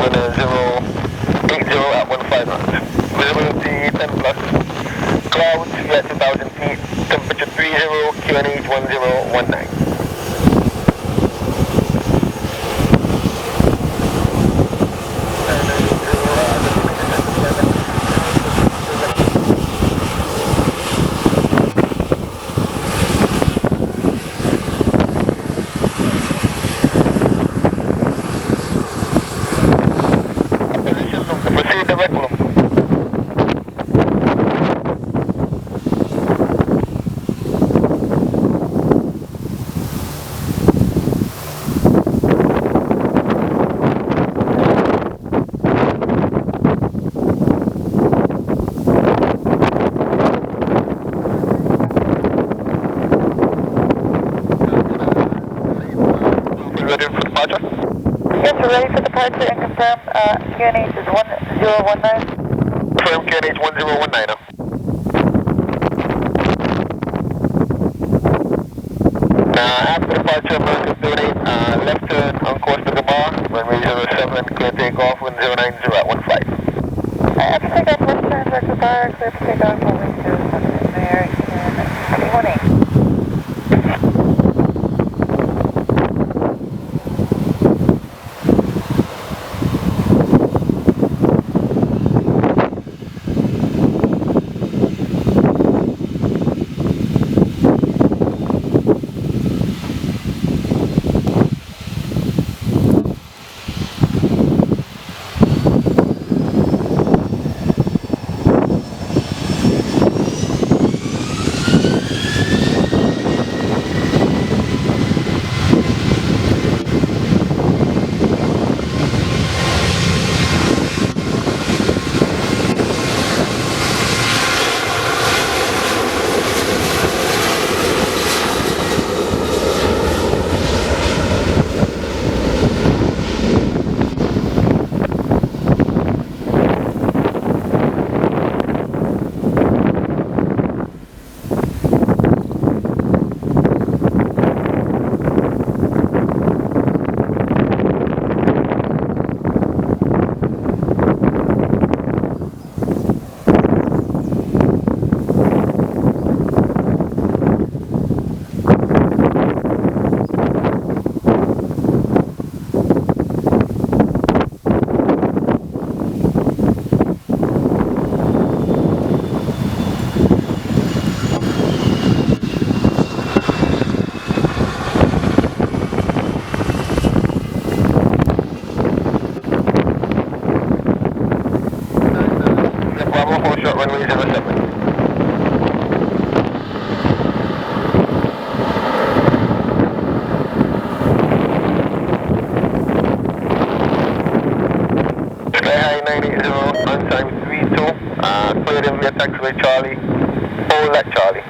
80 at 15 knots. Visibility 10 plus. Clouds, we at 2,000 feet. Temperature 30, QNH 1019. Proceed direct room. Ready for departure? Yes, we're ready for departure and confirm QNH is 1019. Confirm QNH 1019 now. After departure, American 38, left turn on course to the bar, runway 07, clear takeoff, wind 090 at 15. After takeoff, left turn back to bar, clear for takeoff, runway 07, American 318. Runway 07. Sky high 980, on time 32. Cleared in via taxiway Charlie. Hold at Charlie.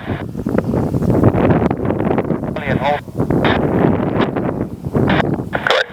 Charlie and hold. Correct.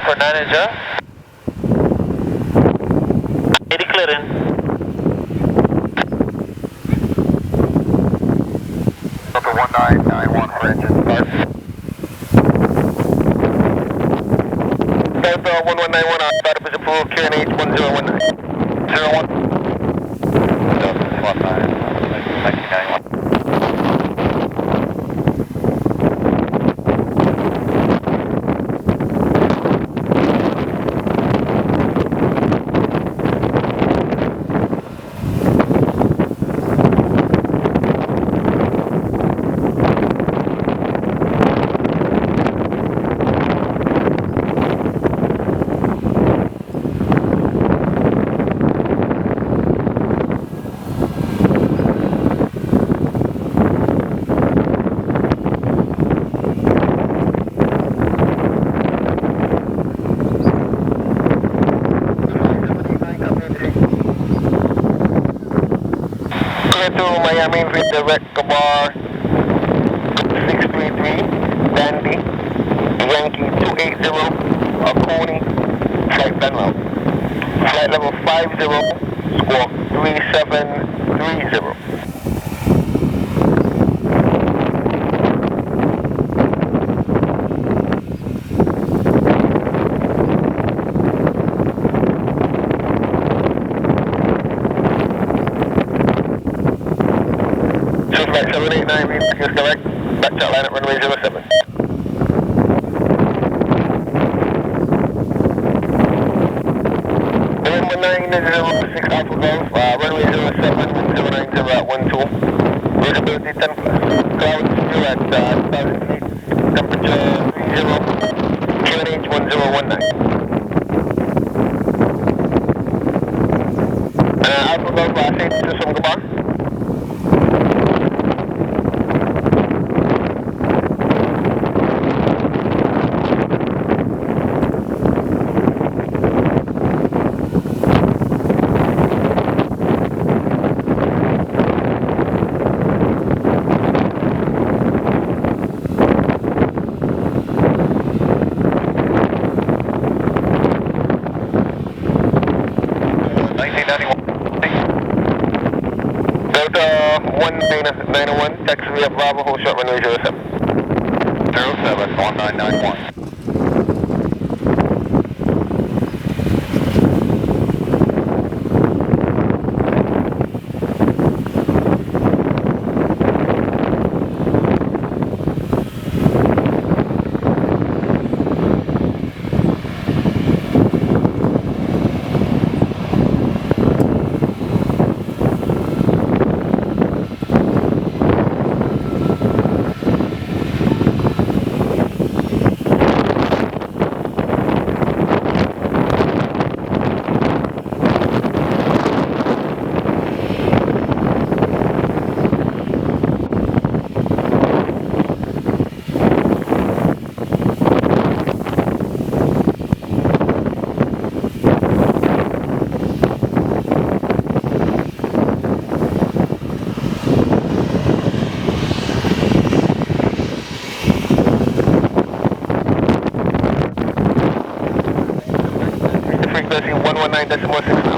For manager. 80 clearing. Delta 1991 for engine start. Delta 1191 on startup is approved, QNH 1019. 01. To Miami with direct bar 633, Dandy, Yankee 280, Coney, flight Benwell. Flight level 50, squawk 3730. Flight 789, read is correct. Bradshaw line at runway 07. November 906 Alpha Golf, runway 07, wind 090 at 12. Visibility 10 plus. Clouds still at 2,000 feet. Temperature 30. QNH 1019. Alpha Golf, safety system goodbye. Delta 1991, taxi via Bravo, hold short runway 07. 071991. Frequency 119.6 now.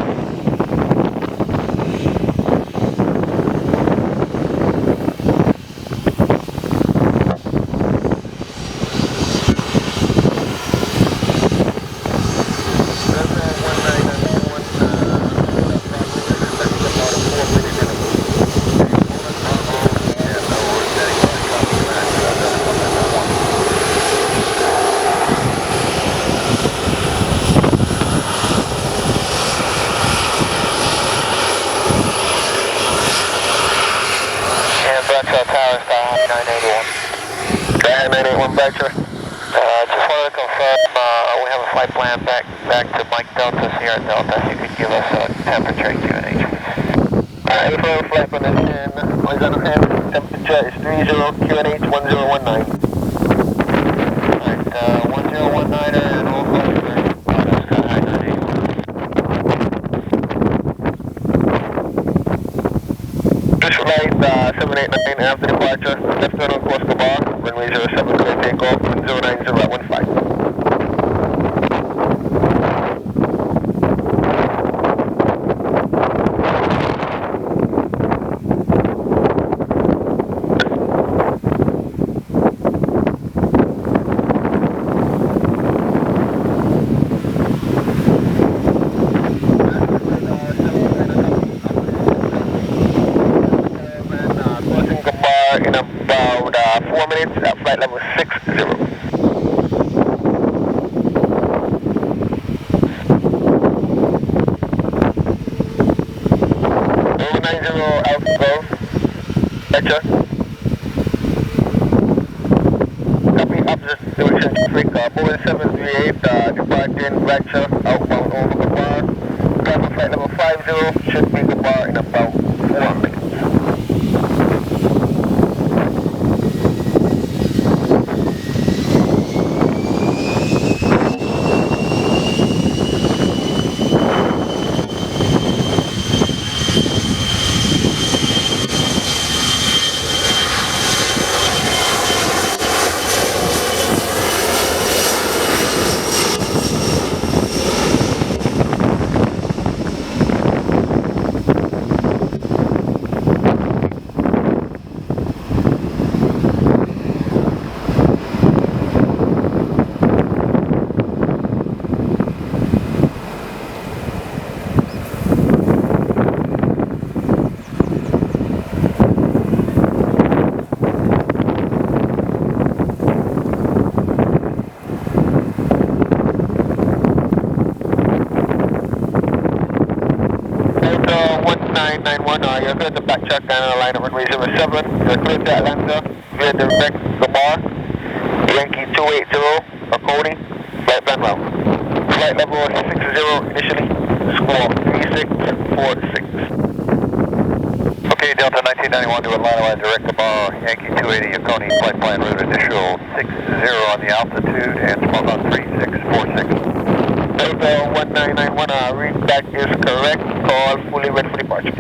Bradshaw Tower, star 981. Star 981 Bradshaw. Just wanted to confirm, we have a flight plan back to Mike Delta, Sierra Delta. If you could give us a temperature and QNH, please. Affirmative flight position, horizontal hand, temperature is 30, QNH 1019. Alright, 1019 and all close to sky high 981. This flight 789 after departure, left turn on course to bar, runway 07, clear takeoff, wind 090 at 15. Airlines at flight level 60. Over 90 Alpha Golf, Bradshaw. Copy opposite direction traffic, Boeing 738, departing Bradshaw, outbound over Gabar. Driver flight level 50, should be Gabar in about 4 minutes. You're clear to backtrack down the line of runway 07. You're clear to Atlanta via direct Lamar, Yankee 280, Cody, flight plan well. Flight level 60 initially, squawk 3646. Okay, Delta 1991 to Atlanta line direct Lamar, Yankee 280, Yacone, flight plan route initial 60 on the altitude and smoke on 3646. Delta 1991, read back is correct, call fully ready for departure.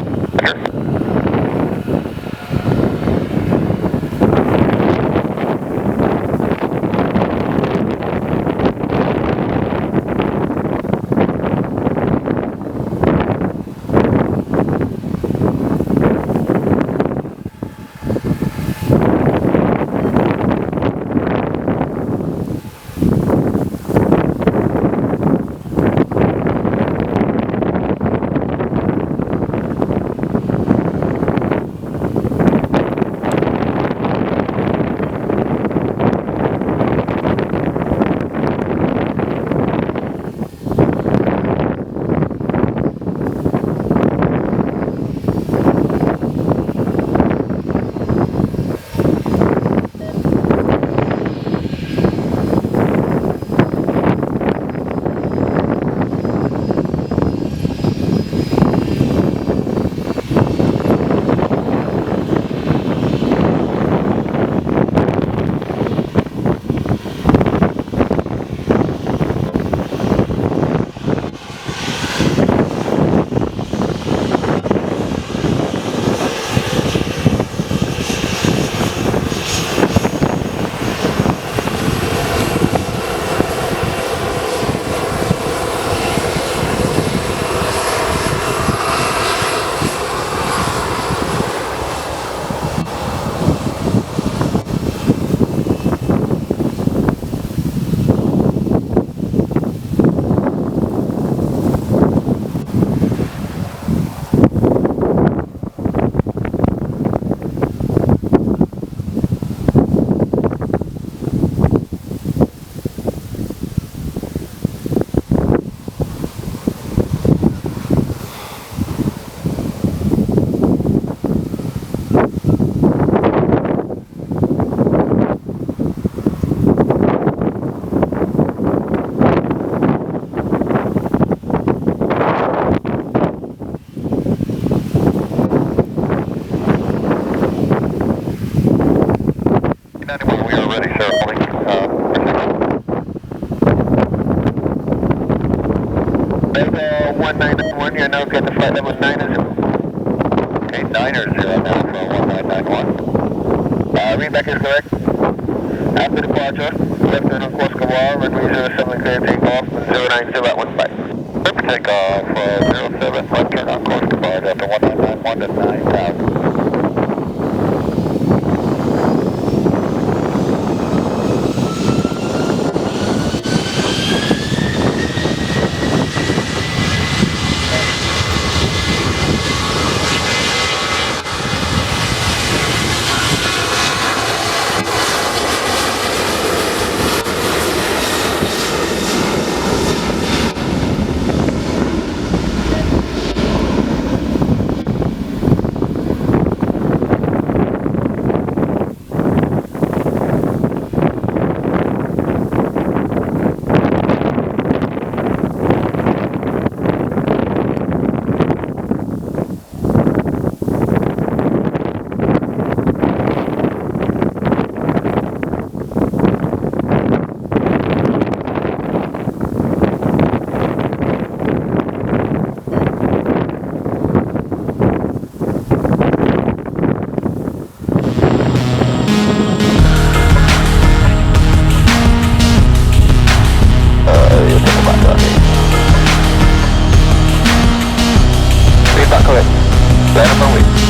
Delta 1991, you're now good to flight level 90. Okay, 90 now for 1991. Readback is correct. After departure, left turn on course Kawar, runway 07 clear takeoff, 090 at 15. Clear for takeoff, 07, left turn on course Kawar, Delta 1991 at 9,000. Right on my way.